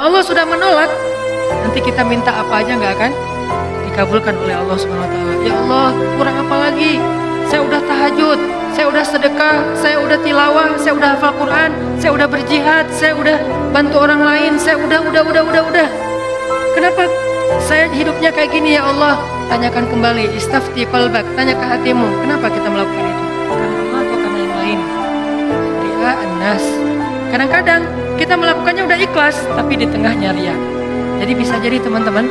Allah sudah menolak, nanti kita minta apa aja nggak akan dikabulkan oleh Allah Subhanahu Wa Taala. Ya Allah, kurang apa lagi? Saya udah tahajud, saya udah sedekah, saya udah tilawah, saya udah hafal Quran, saya udah berjihad, saya udah bantu orang lain, saya udah. Kenapa saya hidupnya kayak gini ya Allah? Tanyakan kembali, istafti qalbak, tanya ke hatimu, kenapa kita melakukan itu? Karena Allah atau karena yang lain? Ria an-nas. Kadang-kadang kita melakukannya udah ikhlas, tapi di tengahnya ria. Jadi bisa jadi teman-teman,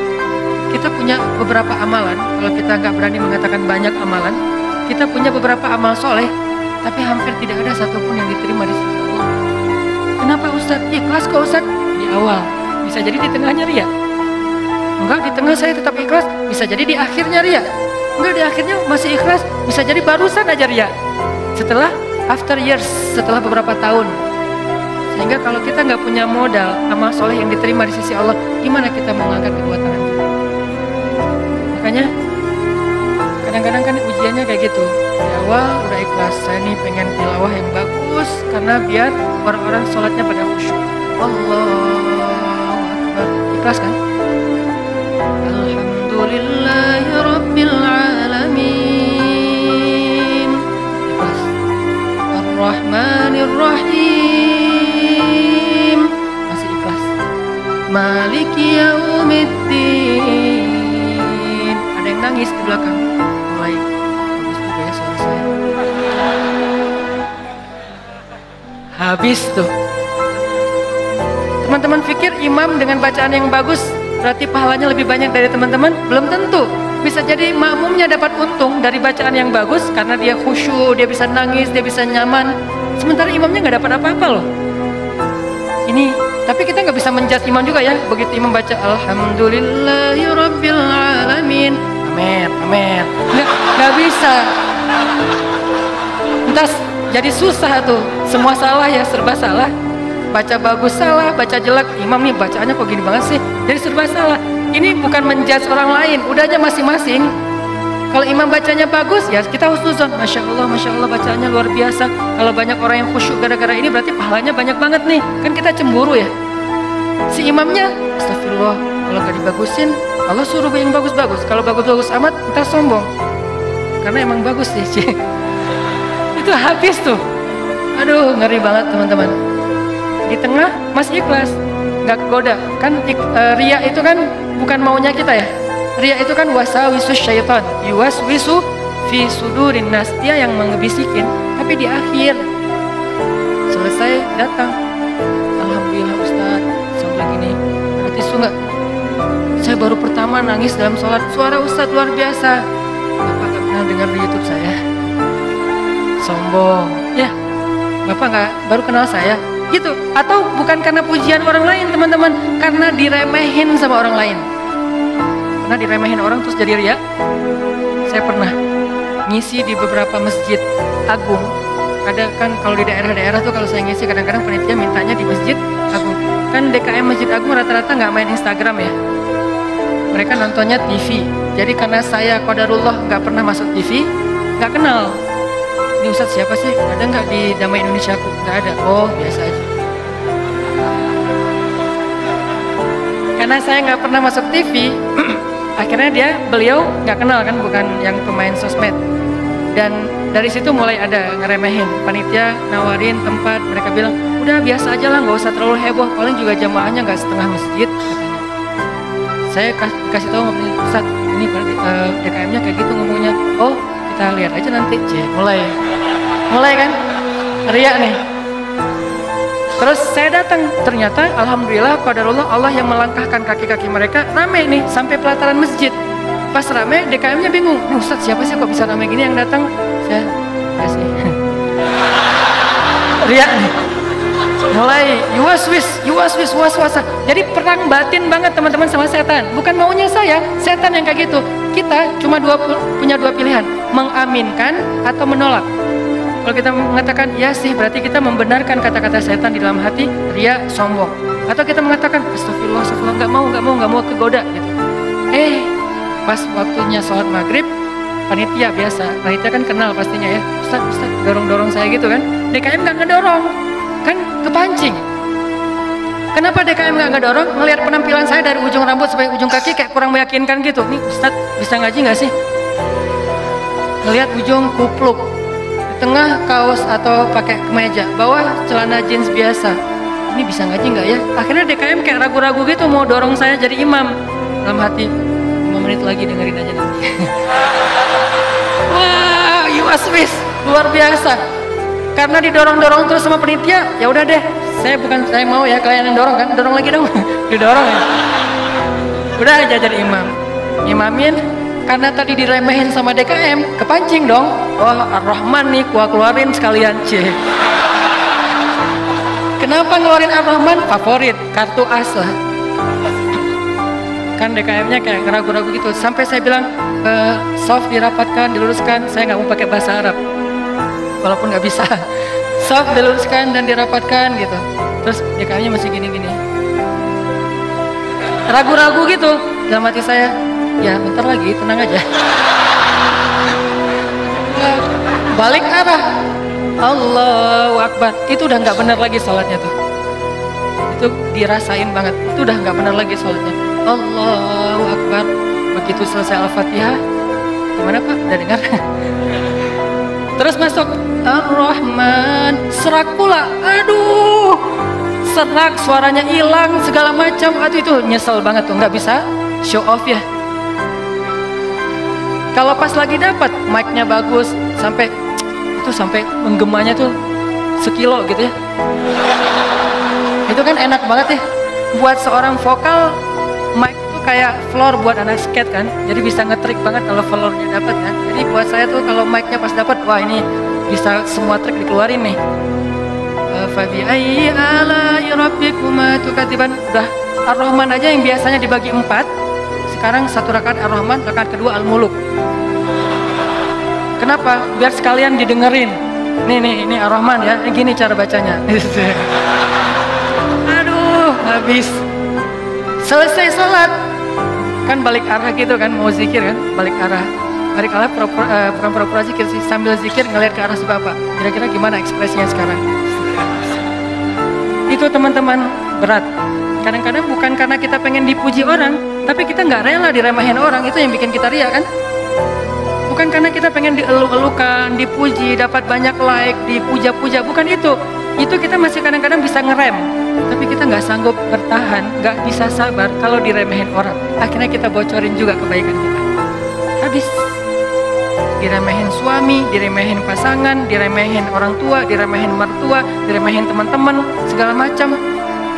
kita punya beberapa amalan. Kalau kita nggak berani mengatakan banyak amalan, kita punya beberapa amal soleh, tapi hampir tidak ada satupun yang diterima di sisi Allah. Kenapa Ustaz? Ikhlas kok Ustaz? Di awal, bisa jadi di tengahnya ria. Enggak, di tengah saya tetap ikhlas, bisa jadi di akhirnya ria. Enggak, di akhirnya masih ikhlas, bisa jadi barusan aja ria. Setelah after years, setelah beberapa tahun. Sehingga kalau kita nggak punya modal amal soleh yang diterima di sisi Allah, gimana kita mau mengangkat kedua tangan kita? Makanya kadang-kadang kan ujiannya kayak gitu. Di awal udah ikhlas, saya nih pengen tilawah yang bagus karena biar orang-orang sholatnya pada khusyuk. Allahu Akbar. Ikhlas kan? Alhamdulillahi Rabbil Alamin. Ikhlas. Ar-Rahmanir Rahim. Masih ikhlas. Maliki Yaumiddin. Ada yang nangis di belakang. Mulai bagus juga ya suara saya. Habis tuh. Teman-teman pikir imam dengan bacaan yang bagus berarti pahalanya lebih banyak dari teman-teman? Belum tentu. Bisa jadi makmumnya dapat untung dari bacaan yang bagus karena dia khusyuk, dia bisa nangis, dia bisa nyaman. Sementara imamnya nggak dapat apa-apa loh. Ini, tapi kita nggak bisa menjudge imam juga ya. Begitu imam baca Alhamdulillahi Rabbil Alamin, amin. Nggak bisa. Entas jadi susah tuh. Semua salah ya, serba salah. Baca bagus salah, baca jelek, imam nih bacaannya kok gini banget sih, jadi serba salah. Ini bukan menjudge orang lain, udah aja masing-masing. Kalau imam bacanya bagus, ya kita husnuzon, Masya Allah bacaannya luar biasa. Kalau banyak orang yang khusyuk gara-gara ini berarti pahalanya banyak banget nih. Kan kita cemburu ya. Si imamnya, astagfirullah, kalau gak dibagusin, Allah suruh yang bagus-bagus. Kalau bagus-bagus amat, kita sombong. Karena emang bagus sih. Itu habis tuh. Aduh, ngeri banget teman-teman. Di tengah masih ikhlas, nggak kegoda. Kan ria itu kan bukan maunya kita ya. Ria itu kan wasawisus syaitan, yuwaswisu fi sudurin nas, dia yang mengebisikin. Tapi di akhir selesai datang, alhamdulillah Ustaz, sampai gini, ada tisu nggak? Saya baru pertama nangis dalam sholat, suara Ustaz luar biasa. Bapak nggak pernah dengar di YouTube saya? Sombong, ya. Bapak nggak baru kenal saya? Gitu. Atau bukan karena pujian orang lain teman-teman, karena diremehin sama orang lain. Pernah diremehin orang terus jadi ria? Saya pernah ngisi di beberapa masjid agung. Ada kan kalau di daerah-daerah tuh kalau saya ngisi kadang-kadang panitia mintanya di masjid agung. Kan DKM Masjid Agung rata-rata nggak main Instagram ya. Mereka nontonnya TV. Jadi karena saya qadarullah nggak pernah masuk TV, nggak kenal. Ini Ustadz siapa sih? Ada nggak di Damai Indonesia aku? Nggak ada. Oh biasa aja. Karena saya nggak pernah masuk TV, akhirnya beliau nggak kenal kan, bukan yang pemain sosmed. Dan dari situ mulai ada ngeremehin. Panitia nawarin tempat, mereka bilang udah biasa aja lah, nggak usah terlalu heboh. Paling juga jamaahnya nggak setengah masjid. Katanya. Saya kasih tahu Ustadz, ini DKM-nya kayak gitu ngomongnya. Oh kita lihat aja nanti. Mulai kan ria nih. Terus saya datang, ternyata alhamdulillah qadarullah Allah yang melangkahkan kaki-kaki mereka rame nih sampai pelataran masjid. Pas rame DKM-nya bingung, Ustadz siapa sih kok bisa rame gini yang datang? Saya kasih ria nih. Mulai yuwaswis was-wasa. Jadi perang batin banget teman-teman sama setan. Bukan maunya saya, setan yang kayak gitu. Kita cuma punya dua pilihan, mengaminkan atau menolak. Kalau kita mengatakan ya sih, berarti kita membenarkan kata-kata setan di dalam hati, ria, sombong. Atau kita mengatakan astagfirullah, nggak mau kegoda gitu. Pas waktunya sholat maghrib, panitia biasa, panitia kan kenal pastinya ya, Ustaz dorong-dorong saya gitu kan. DKM nggak ngedorong, kan kepancing. Kenapa DKM nggak ngedorong? Ngelihat penampilan saya dari ujung rambut sampai ujung kaki kayak kurang meyakinkan gitu. Nih Ustadz bisa ngaji nggak sih? Ngelihat ujung kupluk, di tengah kaos atau pakai kemeja, bawah celana jeans biasa. Ini bisa ngaji nggak ya? Akhirnya DKM kayak ragu-ragu gitu mau dorong saya jadi imam. Dalam hati, 5 menit lagi dengerin aja nanti. Wah, Yuaswis luar biasa. Karena didorong-dorong terus sama penitia, ya udah deh. Saya mau ya kalian yang dorong kan, dorong lagi dong. Didorong ya. Udah aja jadi imam. Imamin, karena tadi diremehin sama DKM, kepancing dong. Wah, Ar-Rahman nih, gua keluarin sekalian C. Kenapa ngeluarin Ar-Rahman? Favorit, kartu as lah. Kan DKM-nya kayak ragu-ragu gitu. Sampai saya bilang, soft dirapatkan, diluruskan. Saya nggak mau pakai bahasa Arab, walaupun nggak bisa. Soft diluruskan dan dirapatkan gitu. Terus DKM-nya masih gini-gini. Ragu-ragu gitu. Dalam hati saya, ya bentar lagi, tenang aja. Balik arah, Allahu Akbar. Itu udah nggak benar lagi sholatnya tuh. Itu dirasain banget. Itu udah nggak benar lagi sholatnya. Allahu Akbar. Begitu selesai Al-Fatihah, gimana Pak? Udah dengar? Terus masuk Ar-Rahman, serak pula. Aduh, serak, suaranya hilang segala macam. Aduh, itu nyesel banget tuh, nggak bisa show off ya. Kalau pas lagi dapat mic-nya bagus, sampai menggemanya tuh sekilo gitu ya. Itu kan enak banget ya. Buat seorang vokal, mic tuh kayak floor buat anak skate kan. Jadi bisa ngetrik banget kalau floornya dapat kan. Jadi buat saya tuh kalau mic-nya pas dapat, wah ini bisa semua trik dikeluarin nih. Fabi ayyi ala'i rabbikuma tukadziban. Udah Ar-Rahman aja yang biasanya dibagi 4, sekarang 1 rakaat Ar-Rahman, rakaat kedua Al-Muluk. Kenapa? Biar sekalian didengerin. Ini Ar-Rahman ya. Gini cara bacanya. Aduh, habis. Selesai sholat, kan balik arah gitu kan, mau zikir kan, balik arah. Balik arah bukan pura-pura zikir sih, sambil zikir ngeliat ke arah si Bapak. Kira-kira gimana ekspresinya sekarang? Itu teman-teman berat. Kadang-kadang bukan karena kita pengen dipuji orang, tapi kita nggak rela diremehin orang. Itu yang bikin kita ria kan? Bukan karena kita pengen dielu-elukan, dipuji, dapat banyak like, dipuja-puja. Bukan itu. Itu kita masih kadang-kadang bisa ngerem. Tapi kita nggak sanggup bertahan, nggak bisa sabar kalau diremehin orang. Akhirnya kita bocorin juga kebaikan kita. Habis. Diremehin suami, diremehin pasangan, diremehin orang tua, diremehin mertua, diremehin teman-teman, segala macam.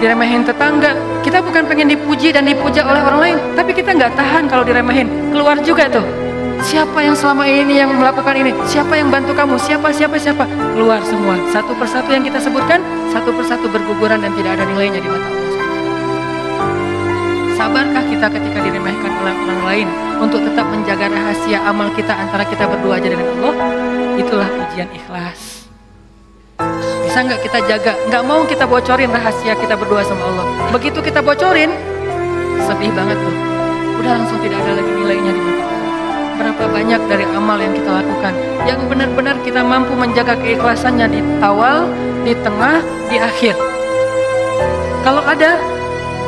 Diremehin tetangga. Kita bukan pengen dipuji dan dipuja oleh orang lain, tapi kita nggak tahan kalau diremehin. Keluar juga tuh. Siapa yang selama ini yang melakukan ini? Siapa yang bantu kamu? Siapa? Keluar semua. Satu persatu yang kita sebutkan, satu persatu berguguran dan tidak ada nilainya di mata Allah. Sabarkah kita ketika diremehkan oleh orang lain untuk tetap menjaga rahasia amal kita antara kita berdua aja dengan Allah? Itulah ujian ikhlas. Bisa nggak kita jaga? Nggak mau kita bocorin rahasia kita berdua sama Allah. Begitu kita bocorin, sedih banget tuh. Udah langsung tidak ada lagi nilainya di mata Allah. Berapa banyak dari amal yang kita lakukan yang benar-benar kita mampu menjaga keikhlasannya di awal, di tengah, di akhir. Kalau ada,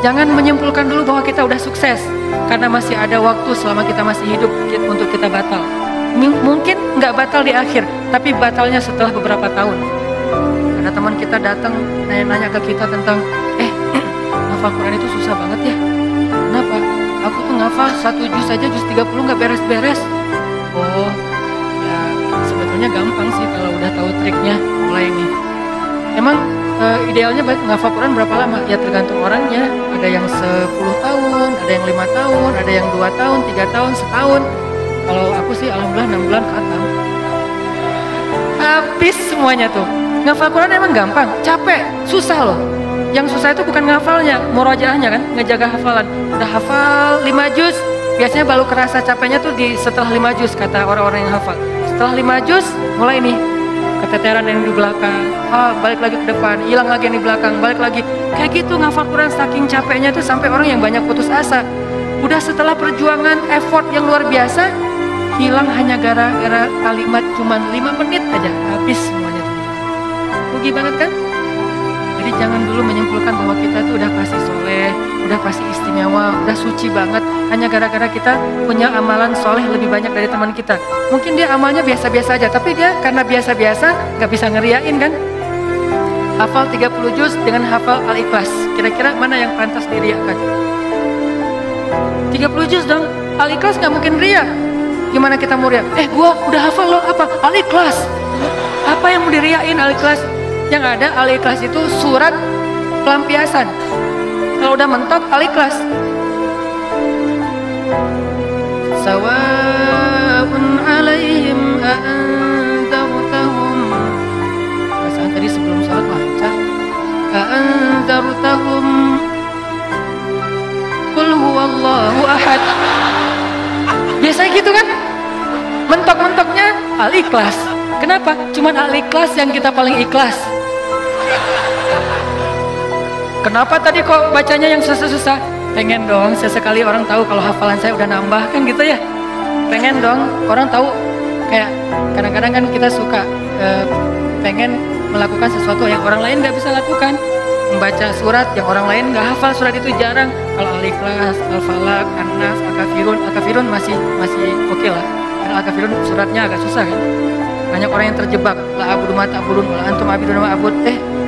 jangan menyimpulkan dulu bahwa kita udah sukses, karena masih ada waktu selama kita masih hidup untuk kita batal. Mungkin nggak batal di akhir, tapi batalnya setelah beberapa tahun. Ada teman kita datang nanya-nanya ke kita tentang, hafal Quran itu susah banget ya. Kenapa? Aku tuh ngafal 1 juz aja, juz 30 nggak beres-beres. Oh, ya sebetulnya gampang sih kalau udah tahu triknya. Mulai nih. Emang idealnya ngafal Quran berapa lama? Ya tergantung orangnya. Ada yang 10 tahun, ada yang 5 tahun, ada yang 2 tahun, 3 tahun, setahun. Kalau aku sih alhamdulillah 6 bulan khatam. Habis semuanya tuh. Ngafal Quran emang gampang, capek, susah loh. Yang susah itu bukan ngafalnya, murojaahnya kan, ngejaga hafalan. Udah hafal 5 juz, biasanya baru kerasa capeknya tuh setelah 5 juz, kata orang-orang yang hafal. Setelah 5 juz, mulai nih keteteran yang di belakang, balik lagi ke depan, hilang lagi yang di belakang, balik lagi. Kayak gitu ngafal Quran, saking capeknya tuh sampai orang yang banyak putus asa. Udah setelah perjuangan, effort yang luar biasa, hilang hanya gara-gara kalimat cuman 5 menit aja, habis semuanya. Rugi banget kan? Jadi jangan dulu menyimpulkan bahwa kita tuh udah pasti soleh, udah pasti istimewa, udah suci banget hanya gara-gara kita punya amalan soleh lebih banyak dari teman kita. Mungkin dia amalnya biasa-biasa aja, tapi dia karena biasa-biasa nggak bisa ngeriain kan. Hafal 30 juz dengan hafal Al-Ikhlas, kira-kira mana yang pantas diriakan? 30 juz dong, Al-Ikhlas nggak mungkin ria. Gimana kita mau ria? Gua udah hafal loh, apa? Al-Ikhlas. Apa yang mau diriain Al-Ikhlas? Yang ada Al-Ikhlas itu surat pelampiasan. Kalau udah mentok Al-Ikhlas. Sawa'un 'alaihim a'anzartahum. Perasaan tadi sebelum sholat lancar. A'anzartahum qul huwallahu ahad. Biasanya gitu kan? Mentok-mentoknya Al-Ikhlas. Kenapa? Cuman Al-Ikhlas yang kita paling ikhlas. Kenapa tadi kok bacanya yang susah-susah? Pengen dong sesekali orang tahu kalau hafalan saya udah nambah kan gitu ya. Pengen dong orang tahu, kayak kadang-kadang kan kita suka pengen melakukan sesuatu yang orang lain gak bisa lakukan. Membaca surat yang orang lain gak hafal surat itu jarang. Kalau Al-Ikhlas, Al-Falaq, An-Nas, Al-Kafirun masih oke lah. Karena Al-Kafirun suratnya agak susah kan. Banyak orang yang terjebak. La abudu ma ta'budun wa antum abidun ma abud.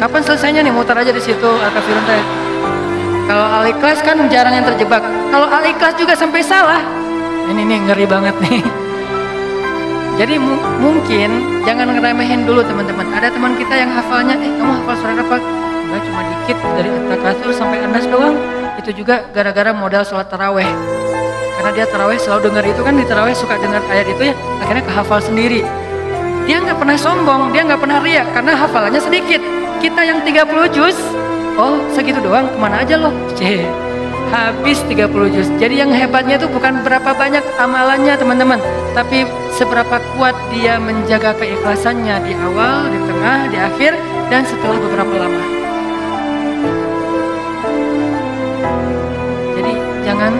Kapan selesainya nih? Muter aja di situ Al-Kafirun teh. Kalau Al-Ikhlas kan jarang yang terjebak. Kalau Al-Ikhlas juga sampai salah. Ini nih ngeri banget nih. Jadi mungkin jangan ngeremehin dulu teman-teman. Ada teman kita yang hafalnya, kamu hafal surat apa? Enggak, cuma dikit dari At-Takatsur sampai An-Nas doang. Itu juga gara-gara modal sholat taraweh. Karena dia taraweh selalu dengar itu kan, di taraweh suka dengar ayat itu ya. Akhirnya kehafal sendiri. Dia nggak pernah sombong, dia nggak pernah riak karena hafalannya sedikit. Kita yang 30 juz, segitu doang, kemana aja loh? Habis 30 juz. Jadi yang hebatnya itu bukan berapa banyak amalannya teman-teman, tapi seberapa kuat dia menjaga keikhlasannya di awal, di tengah, di akhir, dan setelah beberapa lama. Jadi jangan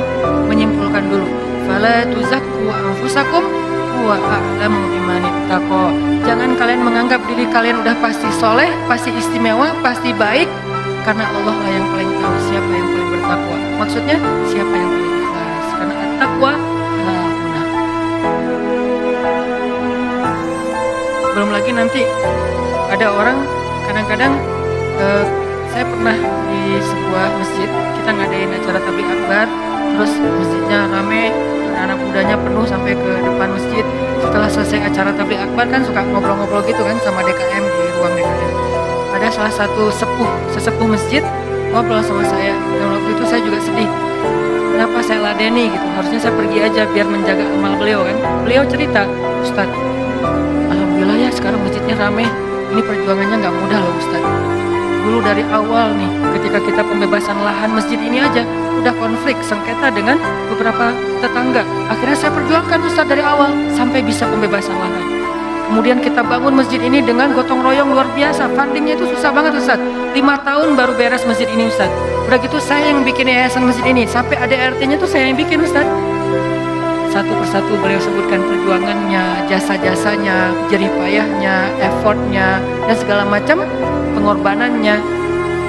menyimpulkan dulu. Fala tuzakku anfusakum huwa a'lamu bimanittaqo. Jangan kalian menganggap diri kalian udah pasti soleh, pasti istimewa, pasti baik, karena Allah lah yang paling tahu siapa yang paling bertakwa. Maksudnya siapa yang paling ikhlas. Karena at-taqwa hauna. Belum lagi nanti ada orang kadang-kadang saya pernah di sebuah masjid kita ngadain acara tabligh akbar, terus masjidnya rame, anak mudanya penuh sampai ke depan masjid. Setelah selesai acara tabligh akbar kan suka ngobrol-ngobrol gitu kan sama DKM di ruang DKM. Ada salah satu sesepuh masjid ngobrol sama saya, dan waktu itu saya juga sedih. Kenapa saya ladeni gitu? Harusnya saya pergi aja biar menjaga amal beliau kan. Beliau cerita, Ustadz, alhamdulillah ya sekarang masjidnya rame. Ini perjuangannya nggak mudah loh Ustadz. Dulu dari awal nih, ketika kita pembebasan lahan masjid ini aja udah konflik sengketa dengan beberapa tetangga. Akhirnya saya perjuangkan Ustadz dari awal sampai bisa pembebasan lahan. Kemudian kita bangun masjid ini dengan gotong royong luar biasa. Fundingnya itu susah banget Ustadz. 5 tahun baru beres masjid ini Ustadz. Udah gitu saya yang bikin yayasan masjid ini. Sampai ADRT-nya tuh saya yang bikin Ustadz. Satu persatu beliau sebutkan perjuangannya, jasa-jasanya, jerih payahnya, effortnya, dan segala macam pengorbanannya.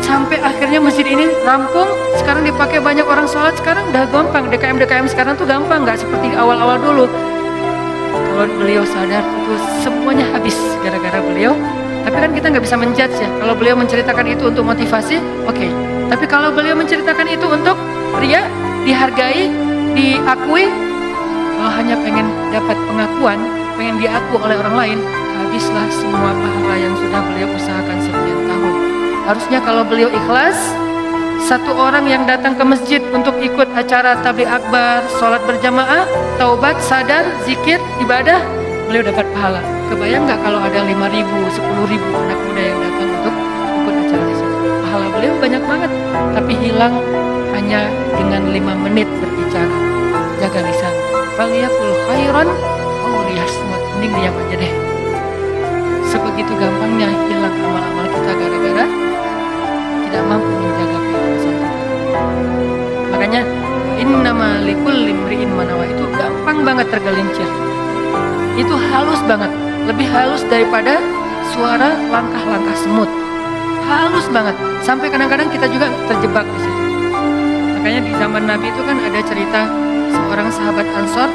Sampai akhirnya masjid ini rampung. Sekarang dipakai banyak orang sholat. Sekarang udah gampang. DKM sekarang tuh gampang. Nggak seperti awal-awal dulu. Kalau beliau sadar itu semuanya habis gara-gara beliau. Tapi kan kita nggak bisa menjudge ya. Kalau beliau menceritakan itu untuk motivasi, oke. Tapi kalau beliau menceritakan itu untuk ria, dihargai, diakui, kalau hanya pengen dapat pengakuan, pengen diaku oleh orang lain, habislah semua pahala yang sudah beliau usahakan sekian tahun. Harusnya kalau beliau ikhlas, satu orang yang datang ke masjid untuk ikut acara tabligh akbar, sholat berjamaah, taubat, sadar, zikir, ibadah, beliau dapat pahala. Kebayang nggak kalau ada 5.000, 10.000 anak muda yang datang untuk ikut acara di situ? Pahala beliau banyak banget, tapi hilang hanya dengan 5 menit berbicara. Jaga lisan. Faliyakul khairan aw liyasmut. Mending diam aja deh. Sebegitu gampangnya hilang amal-amal kita gara-gara tidak mampu menjaga keikhlasan kita. Makanya innama likulli imri'in ma nawa itu gampang banget tergelincir. Itu halus banget, lebih halus daripada suara langkah-langkah semut. halus banget. Sampai kadang-kadang kita juga terjebak di situ. Makanya di zaman Nabi itu kan ada cerita seorang sahabat Ansor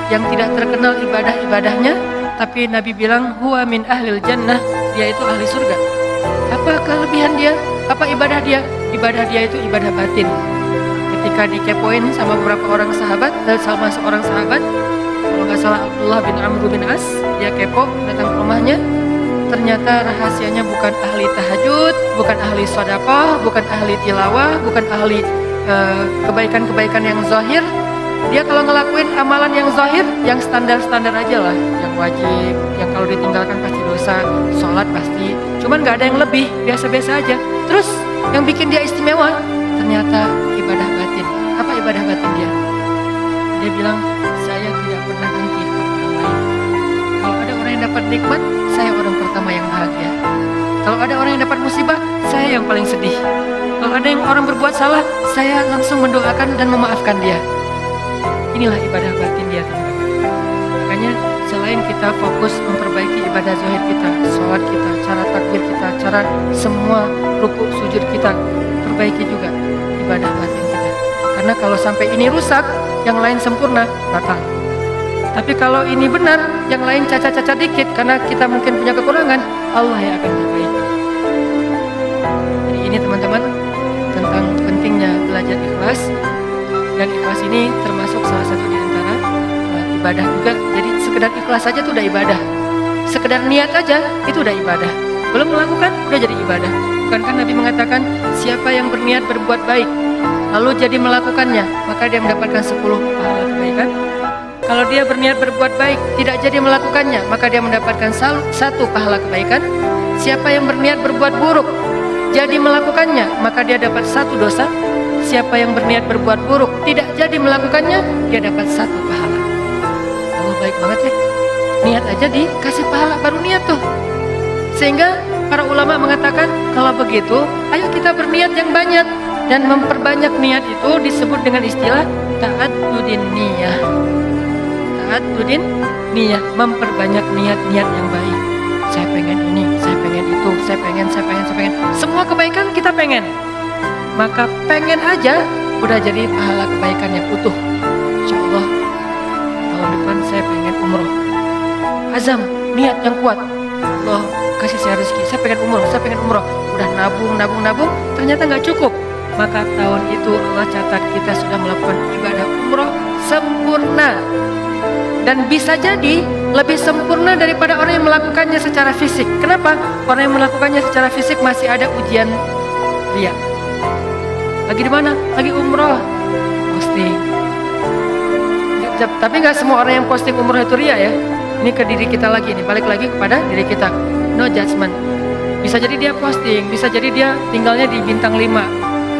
yang tidak terkenal ibadah-ibadahnya, tapi Nabi bilang huwa min ahlil jannah, dia itu ahli surga. Apa kelebihan dia? Apa ibadah dia? Ibadah dia itu ibadah batin. Ketika dikepoin sama beberapa orang sahabat, sama seorang sahabat, kalau nggak salah Abdullah bin Amr bin As, dia kepo datang ke rumahnya. Ternyata rahasianya bukan ahli tahajud, bukan ahli sedekah, bukan ahli tilawah, bukan ahli kebaikan-kebaikan yang zahir. Dia kalau ngelakuin amalan yang zahir, yang standar-standar aja lah, yang wajib, yang kalau ditinggalkan pasti dosa, sholat pasti, cuman nggak ada yang lebih, biasa-biasa aja. Terus yang bikin dia istimewa, ternyata ibadah batin. Apa ibadah batin dia? Dia bilang, saya tidak pernah benci kepada orang lain. Kalau ada orang yang dapat nikmat, saya orang pertama yang bahagia. Kalau ada orang yang dapat musibah, saya yang paling sedih. Kalau ada yang orang berbuat salah, saya langsung mendoakan dan memaafkan dia. Inilah ibadah batin dia, teman-teman. Makanya selain kita fokus memperbaiki ibadah zahir kita, sholat kita, cara takbir kita, cara semua rukuk sujud kita, perbaiki juga ibadah batin kita. Karena kalau sampai ini rusak, yang lain sempurna, batal. Tapi kalau ini benar, yang lain cacat-cacat dikit, karena kita mungkin punya kekurangan, Allah yang akan perbaiki. Jadi ini teman-teman, tentang pentingnya belajar ikhlas. Dan ikhlas ini termasuk salah satu di antara ibadah juga. Jadi sekedar ikhlas saja itu udah ibadah. Sekedar niat aja itu udah ibadah. Belum melakukan udah jadi ibadah. Bukankah Nabi mengatakan siapa yang berniat berbuat baik lalu jadi melakukannya, maka dia mendapatkan 10 pahala kebaikan. Kalau dia berniat berbuat baik tidak jadi melakukannya, maka dia mendapatkan 1 pahala kebaikan. Siapa yang berniat berbuat buruk jadi melakukannya, maka dia dapat 1 dosa. Siapa yang berniat berbuat buruk tidak jadi melakukannya, dia dapat 1 pahala. Allah baik banget ya. Niat aja dikasih pahala, baru niat tuh. Sehingga para ulama mengatakan kalau begitu, ayo kita berniat yang banyak. Dan memperbanyak niat itu disebut dengan istilah ta'addudin niyah. Ta'addudin niyah, memperbanyak niat-niat yang baik. Saya pengen ini, saya pengen itu, saya pengen. Semua kebaikan kita pengen. Maka pengen aja udah jadi pahala kebaikan yang utuh. Insya Allah tahun depan saya pengen umroh. Azam, niat yang kuat. Allah kasih saya rezeki, saya pengen umroh. Udah nabung, ternyata nggak cukup. Maka tahun itu Allah catat kita sudah melakukan ibadah umroh sempurna. Dan bisa jadi lebih sempurna daripada orang yang melakukannya secara fisik. Kenapa? Orang yang melakukannya secara fisik masih ada ujian riya. Lagi di mana? Lagi umroh, posting. Tapi nggak semua orang yang posting umroh itu riya ya. Ini ke diri kita lagi nih, balik lagi kepada diri kita. No judgment. Bisa jadi dia posting, bisa jadi dia tinggalnya di bintang 5.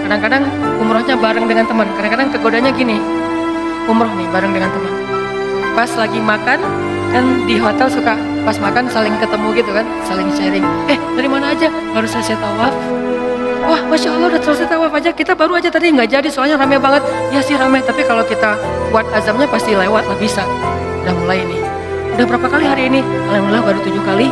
Kadang-kadang umrohnya bareng dengan teman. Kadang-kadang kegodanya gini, umroh nih bareng dengan teman. Pas lagi makan, kan di hotel suka pas makan saling ketemu gitu kan, saling sharing. Dari mana aja? Baru selesai tawaf. Wah, Masya Allah udah selesai tawaf aja. Kita baru aja tadi nggak jadi, soalnya rame banget. Ya sih rame, tapi kalau kita buat azamnya pasti lewat lah, bisa. Udah mulai nih. Udah berapa kali hari ini? Alhamdulillah baru 7 kali.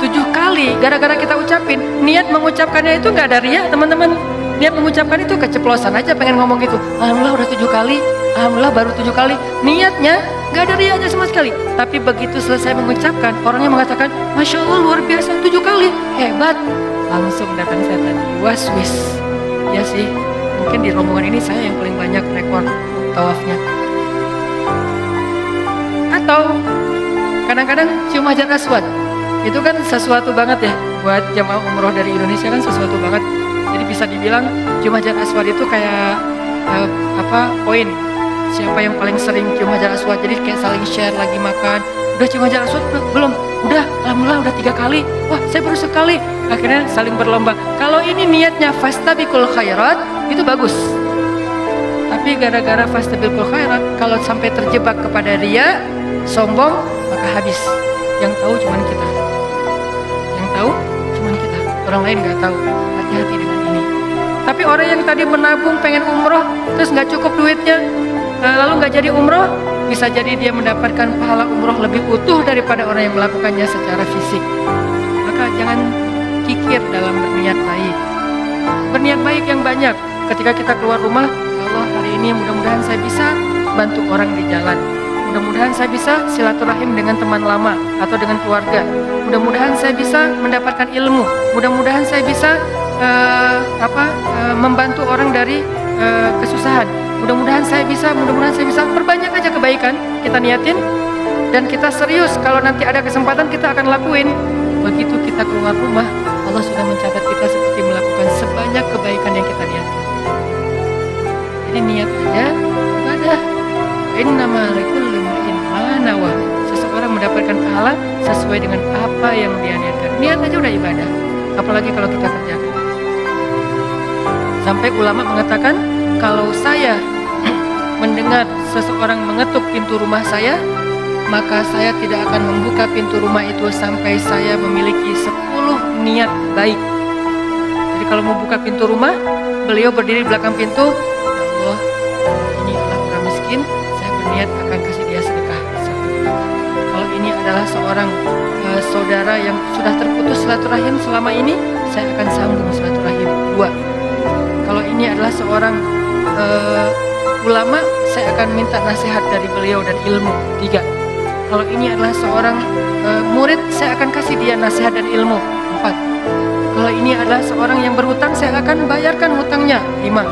7 kali, gara-gara kita ucapin. Niat mengucapkannya itu nggak ada riya, teman-teman. Niat mengucapkan itu keceplosan aja, pengen ngomong gitu. Alhamdulillah udah 7 kali. Alhamdulillah baru 7 kali. Niatnya nggak ada riyanya sama sekali. Tapi begitu selesai mengucapkan, orangnya mengatakan, Masya Allah luar biasa 7 kali, hebat. Langsung datang setan, waswis. Ya sih, mungkin di rombongan ini saya yang paling banyak rekor tawafnya. Atau kadang-kadang cium hajar aswad. Itu kan sesuatu banget ya, buat jamaah umroh dari Indonesia kan sesuatu banget. Jadi bisa dibilang cium hajar aswad itu kayak poin. Siapa yang paling sering cium hajar aswad, jadi kayak saling share lagi makan. Udah cium hajar aswad? Belum? Udah, alhamdulillah udah 3 kali. Wah, saya baru sekali. Akhirnya saling berlomba. Kalau ini niatnya fastabiqul khairat, itu bagus. Tapi gara-gara fastabiqul khairat, kalau sampai terjebak kepada riya, sombong, maka habis. Yang tahu cuman kita. Yang tahu cuman kita. Orang lain nggak tahu. Hati-hati dengan ini. Tapi orang yang tadi menabung pengen umroh, terus nggak cukup duitnya, lalu nggak jadi umroh, bisa jadi dia mendapatkan pahala umroh lebih utuh daripada orang yang melakukannya secara fisik. Maka jangan kikir dalam berniat baik. Berniat baik yang banyak. Ketika kita keluar rumah, ya Allah hari ini mudah-mudahan saya bisa bantu orang di jalan. Mudah-mudahan saya bisa silaturahim dengan teman lama atau dengan keluarga. Mudah-mudahan saya bisa mendapatkan ilmu. Mudah-mudahan saya bisa membantu orang dari kesusahan. Mudah-mudahan saya bisa perbanyak aja kebaikan kita niatin dan kita serius. Kalau nanti ada kesempatan kita akan lakuin. Begitu kita keluar rumah, Allah sudah mencatat kita seperti melakukan sebanyak kebaikan yang kita niatkan. Jadi niat aja ibadah. Innama likulli imri'in ma nawa. Seseorang mendapatkan pahala sesuai dengan apa yang dia niatkan. Niat aja udah ibadah. Apalagi kalau kita kerjakan. Sampai ulama mengatakan, kalau saya mendengar seseorang mengetuk pintu rumah saya, maka saya tidak akan membuka pintu rumah itu sampai saya memiliki 10 niat baik. Jadi kalau mau buka pintu rumah, beliau berdiri di belakang pintu, ya Allah, ini adalah orang miskin, saya berniat akan kasih dia sedekah. Kalau ini adalah seorang saudara yang sudah terputus silaturahim selama ini, saya akan sambung silaturahim. 2. Kalau ini adalah seorang ulama, saya akan minta nasihat dari beliau dan ilmu. 3. Kalau ini adalah seorang murid, saya akan kasih dia nasihat dan ilmu. 4. Kalau ini adalah seorang yang berhutang, saya akan bayarkan hutangnya. 5.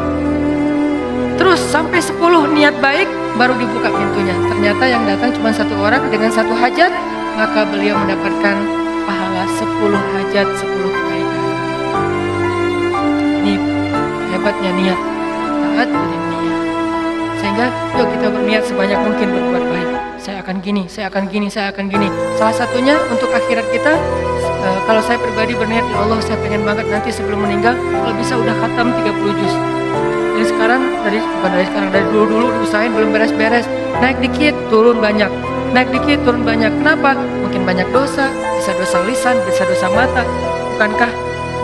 Terus sampai 10 niat baik, baru dibuka pintunya. Ternyata yang datang cuma 1 orang dengan 1 hajat, maka beliau mendapatkan pahala 10 hajat, 10 kebaikan. Ini hebatnya niat. Taat dengan niat. Sehingga yuk kita berniat sebanyak mungkin berbuat baik. Saya akan gini, saya akan gini, saya akan gini. Salah satunya untuk akhirat kita, kalau saya pribadi berniat, ya Allah saya pengen banget nanti sebelum meninggal, kalau bisa udah khatam 30 juz. Jadi sekarang, dari dulu diusahain belum beres-beres. Naik dikit, turun banyak. Naik dikit, turun banyak. Kenapa? Mungkin banyak dosa, bisa dosa lisan, bisa dosa mata. Bukankah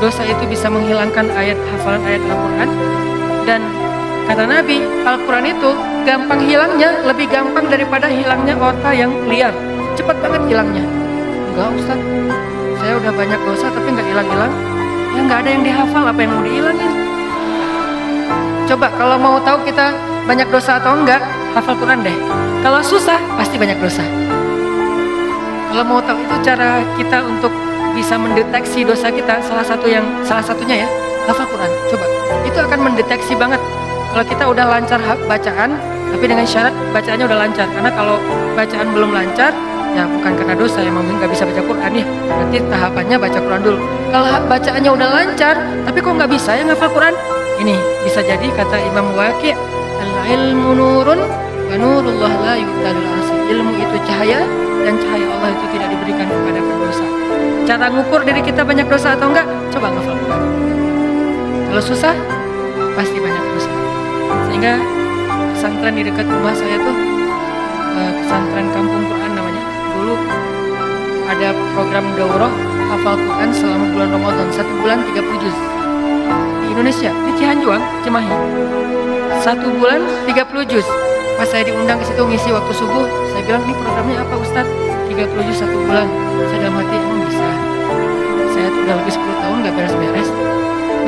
dosa itu bisa menghilangkan hafalan ayat Al-Quran? Dan kata Nabi, Al-Quran itu gampang hilangnya, lebih gampang daripada hilangnya onta yang liar. Cepat banget hilangnya. Enggak Ustaz, saya udah banyak dosa tapi nggak hilang-hilang. Ya nggak ada yang dihafal, apa yang mau dihilangin? Coba kalau mau tahu kita banyak dosa atau enggak, hafal Quran deh. Kalau susah, pasti banyak dosa. Kalau mau tahu itu cara kita untuk bisa mendeteksi dosa kita, salah satunya ya, hafal Quran. Coba, itu akan mendeteksi banget. Kalau kita udah lancar bacaan, tapi dengan syarat bacaannya udah lancar. Karena kalau bacaan belum lancar, ya bukan karena dosa, emang nggak bisa baca Quran ya. Berarti tahapannya baca Quran dulu. Kalau bacaannya udah lancar, tapi kok nggak bisa ya ngafal Quran? Ini bisa jadi kata Imam Waqi', al-ilmu nurun wa nurullah la yu'talul asi. Ilmu itu cahaya dan cahaya Allah itu tidak diberikan kepada pendosa. Cara ngukur diri kita banyak dosa atau enggak? Coba ngafal Quran. Kalau susah, pasti banyak dosa. Sehingga pesantren di dekat rumah saya tuh pesantren Kampung Quran namanya. Dulu ada program daurah hafal Quran selama bulan Ramadan, 1 bulan 30 juz. Di Indonesia, di Cihanjuang, Cimahi. 1 bulan 30 juz. Pas saya diundang ke situ ngisi waktu subuh, saya bilang, "Ini programnya apa Ustaz?" 30 juz 1 bulan. Saya dalam hati, emang bisa. Saya tuh udah lebih 10 tahun gak beres-beres.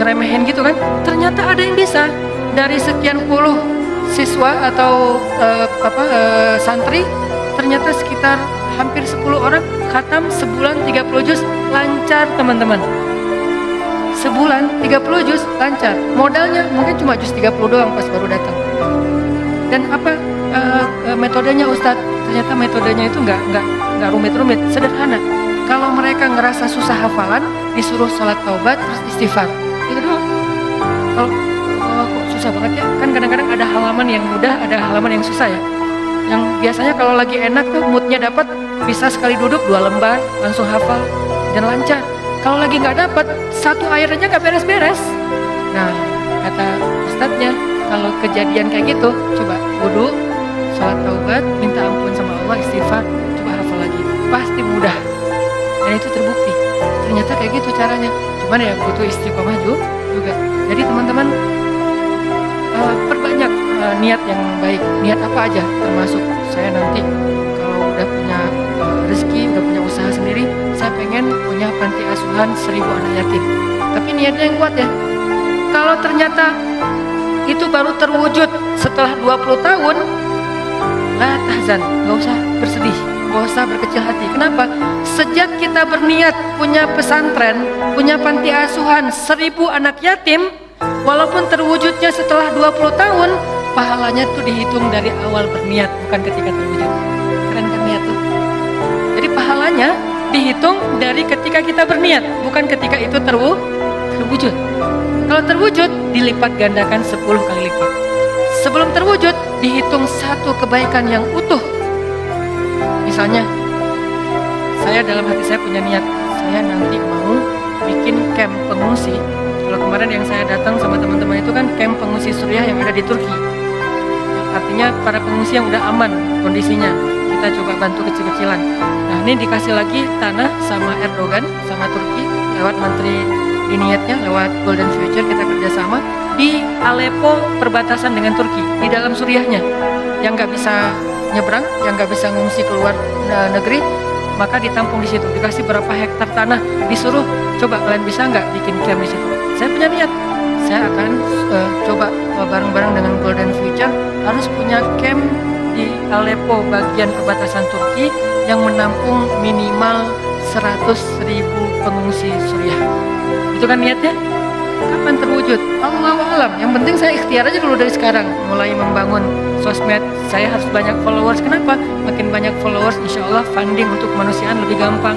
Ngeremehin gitu kan. Ternyata ada yang bisa. Dari sekian puluh siswa atau santri, ternyata sekitar hampir 10 orang khatam sebulan 30 juz lancar teman-teman. Sebulan 30 juz lancar. Modalnya mungkin cuma juz 30 doang pas baru datang. Dan metodenya Ustadz? Ternyata metodenya itu nggak rumit-rumit, sederhana. Kalau mereka ngerasa susah hafalan, disuruh sholat taubat terus istighfar. Itu doang. Kalau kok susah banget ya? Kan kadang-kadang ada halaman yang mudah, ada halaman yang susah ya. Yang biasanya kalau lagi enak tuh moodnya dapat, bisa sekali duduk 2 lembar langsung hafal dan lancar. Kalau lagi nggak dapat, 1 ayat aja nggak beres-beres. Nah, kata ustadznya, kalau kejadian kayak gitu, coba wudu, sholat taubat, minta ampun sama Allah, istighfar, coba hafal lagi. Pasti mudah. Dan itu terbukti. Ternyata kayak gitu caranya. Cuman ya butuh istiqomah juga. Jadi teman-teman, perbanyak niat yang baik. Niat apa aja, termasuk saya nanti kalau udah punya rezeki, udah punya usaha sendiri, saya pengen punya panti asuhan 1000 anak yatim. Tapi niatnya yang kuat ya. Kalau ternyata itu baru terwujud setelah 20 tahun, la tahzan, gak usah bersedih, gak usah berkecil hati. Kenapa? Sejak kita berniat punya pesantren, punya panti asuhan 1000 anak yatim, walaupun terwujudnya setelah 20 tahun, pahalanya tuh dihitung dari awal berniat, bukan ketika terwujud. Keren kan niat tuh? Jadi pahalanya dihitung dari ketika kita berniat, bukan ketika itu terwujud. Kalau terwujud, dilipat gandakan 10 kali lipat. Sebelum terwujud, dihitung satu kebaikan yang utuh. Misalnya, saya dalam hati saya punya niat, saya nanti mau bikin camp pengungsi. Kalau kemarin yang saya datang sama teman-teman itu kan camp pengungsi Suriah yang ada di Turki. Artinya para pengungsi yang udah aman kondisinya, kita coba bantu kecil-kecilan. Nah, ini dikasih lagi tanah sama Erdogan, sama Turki, lewat menteri niatnya, lewat Golden Future kita kerjasama di Aleppo perbatasan dengan Turki, di dalam Suriahnya. Yang nggak bisa nyebrang, yang nggak bisa ngungsi keluar negeri, maka ditampung di situ. Dikasih berapa hektar tanah, disuruh coba kalian bisa nggak bikin camp di situ. Saya punya niat, saya akan coba bareng-bareng dengan Golden Future harus punya camp di Aleppo bagian perbatasan Turki yang menampung minimal 100.000 pengungsi Suriah. Itu kan niatnya. Kapan terwujud? Allahu a'lam. Yang penting saya ikhtiar aja dulu dari sekarang, mulai membangun sosmed. Saya harus banyak followers. Kenapa? Makin banyak followers, insya Allah funding untuk kemanusiaan lebih gampang.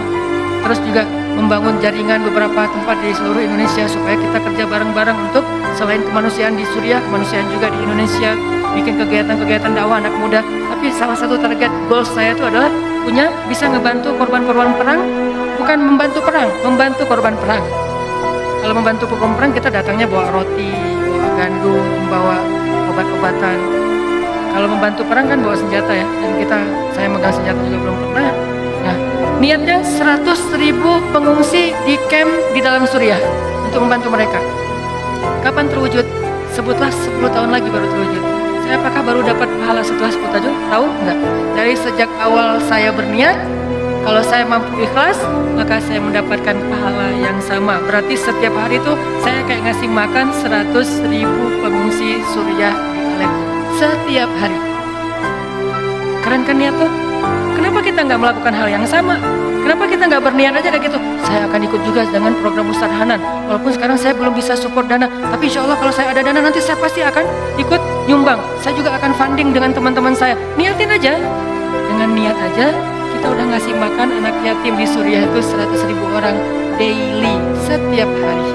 Terus juga membangun jaringan beberapa tempat di seluruh Indonesia supaya kita kerja bareng-bareng untuk selain kemanusiaan di Suriah, kemanusiaan juga di Indonesia, bikin kegiatan-kegiatan dakwah anak muda. Tapi salah satu target goals saya itu adalah bisa ngebantu korban-korban perang, bukan membantu perang, membantu korban perang. Kalau membantu korban perang kita datangnya bawa roti, bawa gandum, bawa obat-obatan. Kalau membantu perang kan bawa senjata ya, dan saya megang senjata juga belum pernah. Nah, niatnya 100.000 pengungsi di camp di dalam Suriah untuk membantu mereka. Kapan terwujud? Sebutlah 10 tahun lagi baru terwujud. Saya apakah baru dapat pahala setelah 10 tahun? Enggak. Dari sejak awal saya berniat, kalau saya mampu ikhlas, maka saya mendapatkan pahala yang sama. Berarti setiap hari itu saya kayak ngasih makan 100.000 pengungsi Suriah di Aleppo. Setiap hari. Keren kan niat tuh? Kenapa kita nggak melakukan hal yang sama? Kenapa kita nggak berniat aja kayak gitu? Saya akan ikut juga dengan program Ustadz Hanan. Walaupun sekarang saya belum bisa support dana, tapi insya Allah kalau saya ada dana nanti saya pasti akan ikut nyumbang. Saya juga akan funding dengan teman-teman saya. Niatin aja. Dengan niat aja, kita udah ngasih makan anak yatim di Suriah itu 100.000 orang daily, setiap hari.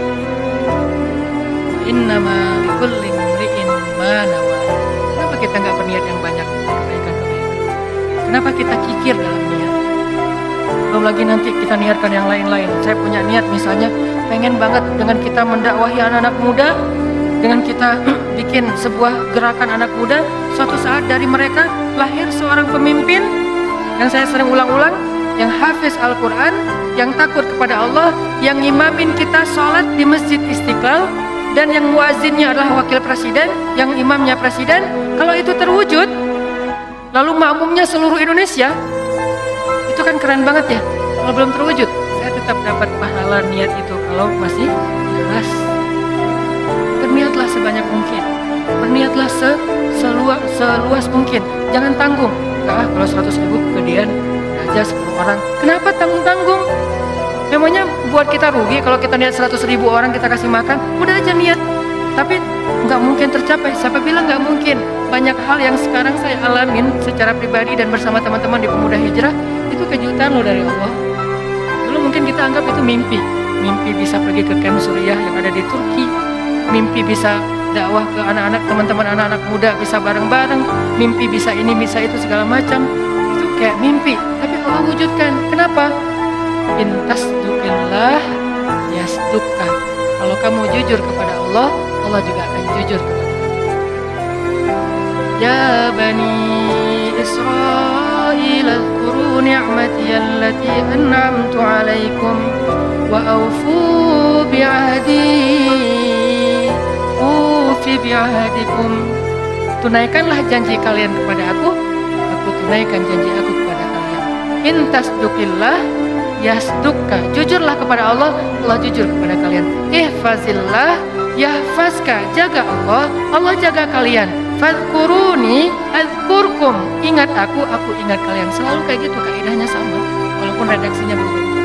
Innama likulli imri'in ma nawa. Kenapa kita nggak berniat yang banyak kebaikan-kebaikan? Kenapa kita kikir dalam niat? Belum lagi nanti kita niatkan yang lain-lain. Saya punya niat misalnya pengen banget dengan kita mendakwahi anak-anak muda, dengan kita bikin sebuah gerakan anak muda, suatu saat dari mereka lahir seorang pemimpin yang saya sering ulang-ulang, yang hafiz Al-Quran, yang takut kepada Allah, yang imamin kita sholat di Masjid Istiqlal, dan yang muazinnya adalah wakil presiden, yang imamnya presiden. Kalau itu terwujud, lalu makmumnya seluruh Indonesia, itu kan keren banget ya. Kalau belum terwujud, saya tetap dapat pahala niat itu kalau masih ikhlas. Berniatlah sebanyak mungkin, berniatlah seluas mungkin, jangan tanggung. Kalau 100.000 kegedean aja 10 orang, kenapa tanggung-tanggung? Memangnya buat kita rugi kalau kita niat 100.000 orang kita kasih makan? Udah aja niat, tapi nggak mungkin tercapai. Siapa bilang nggak mungkin? Banyak hal yang sekarang saya alamin secara pribadi dan bersama teman-teman di Pemuda Hijrah, itu kejutan loh dari Allah. Dulu mungkin kita anggap itu mimpi bisa pergi ke camp Suriah yang ada di Turki, mimpi bisa dakwah ke anak-anak, teman-teman anak-anak muda bisa bareng-bareng, mimpi bisa ini bisa itu segala macam. Itu kayak mimpi, tapi Allah wujudkan. Kenapa? Intasdukillah yasdukka. Kalau kamu jujur kepada Allah, Allah juga akan jujur kepada kamu. Ya bani Israil azkuru ni'mati allati an'amtu alaikum wa awfu bi'ahdi ufi bi'ahdikum. Tunaikanlah janji kalian kepada aku tunaikan janji aku kepada kalian. Intasdukillah yasdukka. Jujurlah kepada Allah, Allah jujur kepada kalian. Ihfazillah yahfazka. Jaga Allah, Allah jaga kalian. Fadhkuruni adzkurkum. Ingat aku ingat kalian. Selalu kayak gitu, kaidahnya sama walaupun redaksinya berubah.